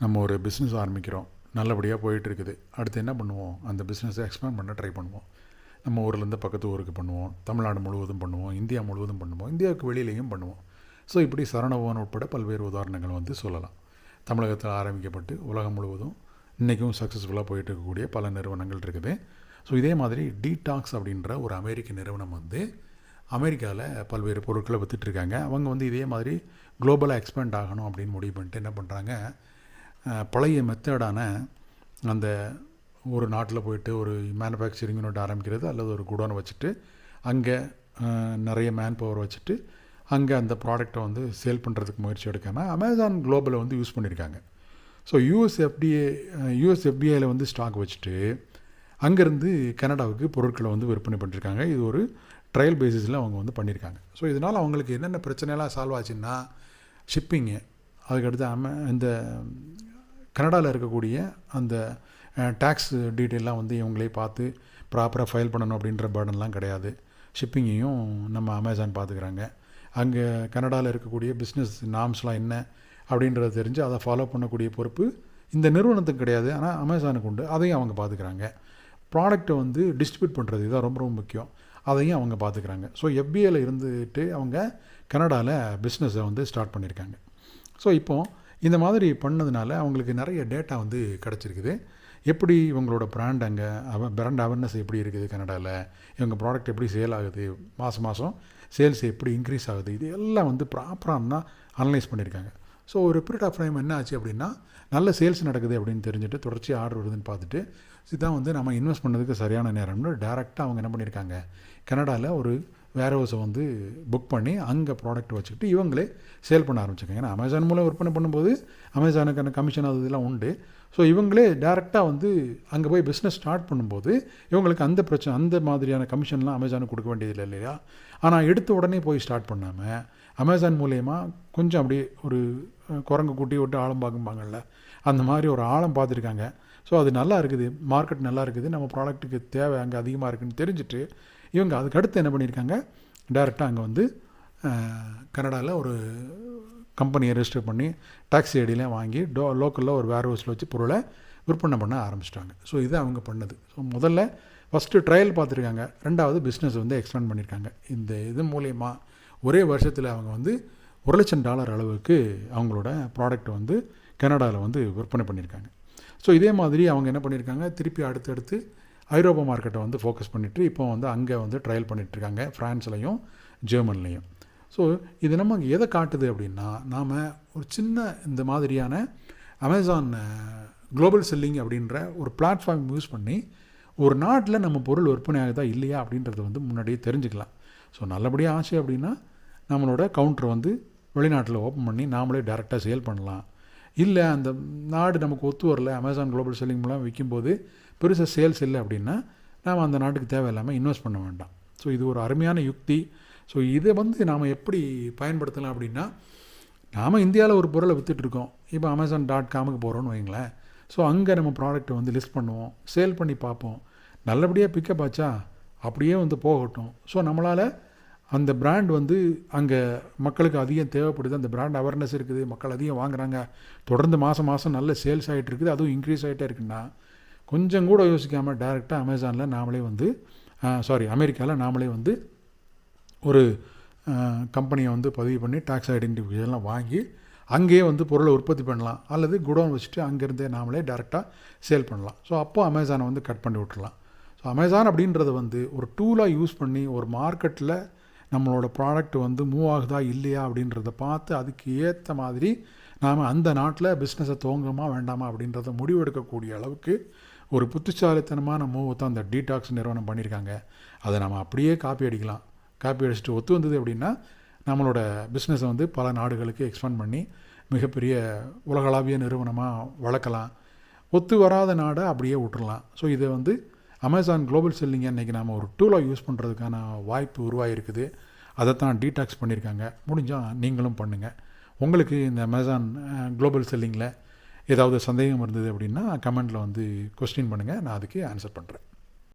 நம்ம ஒரு பிஸ்னஸ் ஆரம்பிக்கிறோம், நல்லபடியாக போயிட்டுருக்குது. அடுத்து என்ன பண்ணுவோம்? அந்த பிஸ்னஸை எக்ஸ்பேண்ட் பண்ண ட்ரை பண்ணுவோம். நம்ம ஊர்லேருந்து பக்கத்து ஊருக்கு பண்ணுவோம், தமிழ்நாடு முழுவதும் பண்ணுவோம், இந்தியா முழுவதும் பண்ணுவோம், இந்தியாவுக்கு வெளியிலையும் பண்ணுவோம். ஸோ இப்படி சரவணபவன் உட்பட பல்வேறு உதாரணங்கள் வந்து சொல்லலாம். தமிழகத்தில் ஆரம்பிக்கப்பட்டு உலகம் முழுவதும் இன்றைக்கும் சக்ஸஸ்ஃபுல்லாக போயிட்டு இருக்கக்கூடிய பல நிறுவனங்கள் இருக்குது. ஸோ இதே மாதிரி டீடாக்ஸ் அப்படின்ற ஒரு அமெரிக்க நிறுவனம் வந்து அமெரிக்காவில் பல்வேறு பொருட்களை விற்றுட்ருக்காங்க. அவங்க வந்து இதே மாதிரி குளோபலாக எக்ஸ்பேண்ட் ஆகணும் அப்படின்னு முடிவு பண்ணிட்டு என்ன பண்ணுறாங்க, பழைய மெத்தடான அந்த ஒரு நாட்டில் போயிட்டு ஒரு மேனுஃபேக்சரிங் யூனிட் ஆரம்பிக்கிறது அல்லது ஒரு குடோனை வச்சுட்டு அங்கே நிறைய மேன் பவர் வச்சுட்டு அங்கே அந்த ப்ராடக்டை வந்து சேல் பண்ணுறதுக்கு முயற்சி எடுக்காமல் அமேசான் குளோபலை வந்து யூஸ் பண்ணியிருக்காங்க. ஸோ யூஎஸ்எஃப்டிஐயில் வந்து ஸ்டாக் வச்சுட்டு அங்கேருந்து கனடாவுக்கு பொருட்களை வந்து விற்பனை பண்ணியிருக்காங்க. இது ஒரு ட்ரையல் பேசிஸில் அவங்க வந்து பண்ணியிருக்காங்க. ஸோ இதனால் அவங்களுக்கு என்னென்ன பிரச்சனைலாம் சால்வ் ஆச்சுன்னா, ஷிப்பிங்கு, அதுக்கடுத்து இந்த கனடாவில் இருக்கக்கூடிய அந்த டேக்ஸ் டீட்டெயிலாம் வந்து இவங்களே பார்த்து ப்ராப்பராக ஃபைல் பண்ணணும் அப்படின்ற பேர்டன்லாம் கிடையாது. ஷிப்பிங்கையும் நம்ம அமேசான் பார்த்துக்கிறாங்க. அங்கே கனடாவில் இருக்கக்கூடிய பிஸ்னஸ் நார்ம்ஸ்லாம் என்ன அப்படின்றத தெரிஞ்சு அதை ஃபாலோ பண்ணக்கூடிய பொறுப்பு இந்த நிறுவனத்துக்கு கிடையாது, ஆனால் அமேசானுக்கு உண்டு. அதையும் அவங்க பார்த்துக்கிறாங்க. ப்ராடக்டை வந்து டிஸ்ட்ரிபியூட் பண்ணுறது இதுதான் ரொம்ப ரொம்ப முக்கியம், அதையும் அவங்க பார்த்துக்கிறாங்க. ஸோ எஃபிஐயில் இருந்துட்டு அவங்க கனடாவில் பிஸ்னஸை வந்து ஸ்டார்ட் பண்ணியிருக்காங்க. ஸோ இப்போது இந்த மாதிரி பண்ணதுனால அவங்களுக்கு நிறைய டேட்டா வந்து கிடச்சிருக்குது. எப்படி இவங்களோட பிராண்ட் அங்கே பிராண்ட் அவேர்னஸ் எப்படி இருக்குது கனடாவில், இவங்க ப்ராடக்ட் எப்படி சேல் ஆகுது, மாதம் சேல்ஸ் எப்படி இன்க்ரீஸ் ஆகுது, இது எல்லாம் வந்து ப்ராப்பராக அனலைஸ் பண்ணியிருக்காங்க. ஸோ ஒரு பீரியட் ஆஃப் டைம் என்ன ஆச்சு அப்படின்னா, நல்ல சேல்ஸ் நடக்குது அப்படின்னு தெரிஞ்சுட்டு தொடர்ச்சி ஆர்டர் வருதுன்னு பார்த்துட்டு இதுதான் வந்து நம்ம இன்வெஸ்ட் பண்ணதுக்கு சரியான நேரம்னு டேரெக்டாக அவங்க என்ன பண்ணியிருக்காங்க, கனடாவில் ஒரு வேர்ஹவுஸை வந்து புக் பண்ணி அங்கே ப்ராடக்ட் வச்சுக்கிட்டு இவங்களே சேல் பண்ண ஆரம்பிச்சிருக்காங்க. ஏன்னா அமேசான் மூலம் விற்பனை பண்ணும்போது அமேசானுக்கான கமிஷன் அது இதெல்லாம் உண்டு. ஸோ இவங்களே டேரெக்டாக வந்து அங்கே போய் பிஸ்னஸ் ஸ்டார்ட் பண்ணும்போது இவங்களுக்கு அந்த பிரச்சனை, அந்த மாதிரியான கமிஷன்லாம் அமேசானுக்கு கொடுக்க வேண்டியதில்லை இல்லையா. ஆனால் எடுத்த உடனே போய் ஸ்டார்ட் பண்ணாமல் அமேசான் மூலயமா கொஞ்சம் அப்படியே ஒரு குரங்கு கூட்டி விட்டு ஆழம் பார்க்கும்பாங்கள்ல, அந்த மாதிரி ஒரு ஆழம் பார்த்துருக்காங்க. ஸோ அது நல்லா இருக்குது, மார்க்கெட் நல்லா இருக்குது, நம்ம ப்ராடக்ட்டுக்கு தேவை அங்கே அதிகமாக இருக்குதுன்னு தெரிஞ்சுட்டு இவங்க அதுக்கு அடுத்து என்ன பண்ணியிருக்காங்க, டேரெக்டாக அங்கே வந்து கனடாவில் ஒரு கம்பெனியை ரெஜிஸ்டர் பண்ணி டாக்ஸி ஐடியெலாம் வாங்கி லோக்கலில் ஒரு வேர்ஹவுஸில் வச்சு பொருளை விற்பனை பண்ண ஆரம்பிச்சிட்டாங்க. ஸோ இது அவங்க பண்ணது. ஸோ முதல்ல ஃபஸ்ட்டு ட்ரையல் பார்த்துருக்காங்க, ரெண்டாவது பிஸ்னஸ் வந்து எக்ஸ்பேண்ட் பண்ணியிருக்காங்க. இந்த இது மூலயமா ஒரே வருஷத்தில் அவங்க வந்து $1,00,000 அளவுக்கு அவங்களோட ப்ராடக்ட் வந்து கனடாவில் வந்து விற்பனை பண்ணியிருக்காங்க. ஸோ இதே மாதிரி அவங்க என்ன பண்ணியிருக்காங்க, திருப்பி அடுத்தடுத்து ஐரோப்பா மார்க்கெட்டை வந்து ஃபோக்கஸ் பண்ணிவிட்டு இப்போ வந்து அங்கே வந்து ட்ரையல் பண்ணிகிட்ருக்காங்க, ஃப்ரான்ஸ்லையும் ஜெர்மன்லையும். ஸோ இது நமக்கு எதை காட்டுது அப்படின்னா, நாம் ஒரு சின்ன இந்த மாதிரியான அமேசான் குளோபல் செல்லிங் அப்படின்ற ஒரு பிளாட்ஃபார்ம் யூஸ் பண்ணி ஒரு நாட்டில் நம்ம பொருள் விற்பனை ஆகுதா இல்லையா அப்படின்றத வந்து முன்னாடியே தெரிஞ்சுக்கலாம். ஸோ நல்லபடியாக ஆச்சு அப்படின்னா நம்மளோட கவுண்டர் வந்து வெளிநாட்டில் ஓப்பன் பண்ணி நாமளே டேரெக்டாக சேல் பண்ணலாம். இல்லை அந்த நாடு நமக்கு ஒத்து வரல, அமேசான் குளோபல் செல்லிங் மூலம் விற்கும்போது பெருசாக சேல்ஸ் இல்லை அப்படின்னா நாம் அந்த நாட்டுக்கு தேவையில்லாமல் இன்வெஸ்ட் பண்ண வேண்டாம். ஸோ இது ஒரு அருமையான யுக்தி. ஸோ இதை வந்து நாம் எப்படி பயன்படுத்தலாம் அப்படின்னா, நாம் இந்தியாவில் ஒரு பொருளை விற்றுட்ருக்கோம், இப்போ Amazon.comக்கு போகிறோன்னு வைங்களேன். ஸோ அங்கே நம்ம ப்ராடக்ட்டை வந்து லிஸ்ட் பண்ணுவோம், சேல் பண்ணி பார்ப்போம், நல்லபடியாக பிக்கப் ஆச்சா அப்படியே வந்து போகட்டும். ஸோ நம்மளால் அந்த பிராண்ட் வந்து அங்கே மக்களுக்கு அதிகம் தேவைப்படுது, அந்த பிராண்ட் அவேர்னஸ் இருக்குது, மக்கள் அதிகம் வாங்குகிறாங்க, தொடர்ந்து மாதம் நல்ல சேல்ஸ் ஆகிட்டு இருக்குது, அதுவும் இன்க்ரீஸ் ஆகிட்டே இருக்குன்னா கொஞ்சம் கூட யோசிக்காமல் டேரெக்டாக அமேசானில் நாமளே வந்து அமெரிக்காவில் நாமளே வந்து ஒரு கம்பெனியை வந்து பதிவு பண்ணி டாக்ஸ் ஐடென்டிஃபிகேஷன்லாம் வாங்கி அங்கேயே வந்து பொருளை உற்பத்தி பண்ணலாம், அல்லது குடோன் வச்சுட்டு அங்கேருந்தே நாமளே டேரெக்டாக சேல் பண்ணலாம். ஸோ அப்போ அமேசானை வந்து கட் பண்ணி விட்டுறலாம். ஸோ அமேசான் அப்படின்றத வந்து ஒரு டூலாக யூஸ் பண்ணி ஒரு மார்க்கெட்டில் நம்மளோட ப்ராடக்ட் வந்து மூவ் ஆகுதா இல்லையா அப்படின்றத பார்த்து அதுக்கு ஏற்ற மாதிரி நாம் அந்த நாட்டில் பிஸ்னஸை துவங்குமா வேண்டாமா அப்படின்றத முடிவெடுக்கக்கூடிய அளவுக்கு ஒரு புத்திசாலித்தனமான மூவை தான் அந்த டீடாக்ஸ் நிறுவனம் பண்ணியிருக்காங்க. அதை நம்ம அப்படியே காப்பி அடிக்கலாம். காப்பி அடிச்சுட்டு ஒத்து வந்தது அப்படின்னா நம்மளோட பிஸ்னஸை வந்து பல நாடுகளுக்கு எக்ஸ்பேண்ட் பண்ணி மிகப்பெரிய உலகளாவிய நிறுவனமாக வளர்க்கலாம். ஒத்து வராத நாடை அப்படியே விட்டுறலாம். ஸோ இதை வந்து அமேசான் குளோபல் செல்லிங்கை இன்றைக்கி நாம் ஒரு டூலாக யூஸ் பண்ணுறதுக்கான வாய்ப்பு உருவாகிருக்குது. அதைத்தான் டீடாக்ஸ் பண்ணியிருக்காங்க. முடிஞ்சால் நீங்களும் பண்ணுங்கள். உங்களுக்கு இந்த அமேசான் குளோபல் செல்லிங்கில் ஏதாவது சந்தேகம் இருந்தது அப்படின்னா கமெண்ட்டில் வந்து கொஸ்டின் பண்ணுங்கள், நான் அதுக்கு ஆன்சர் பண்ணுறேன்.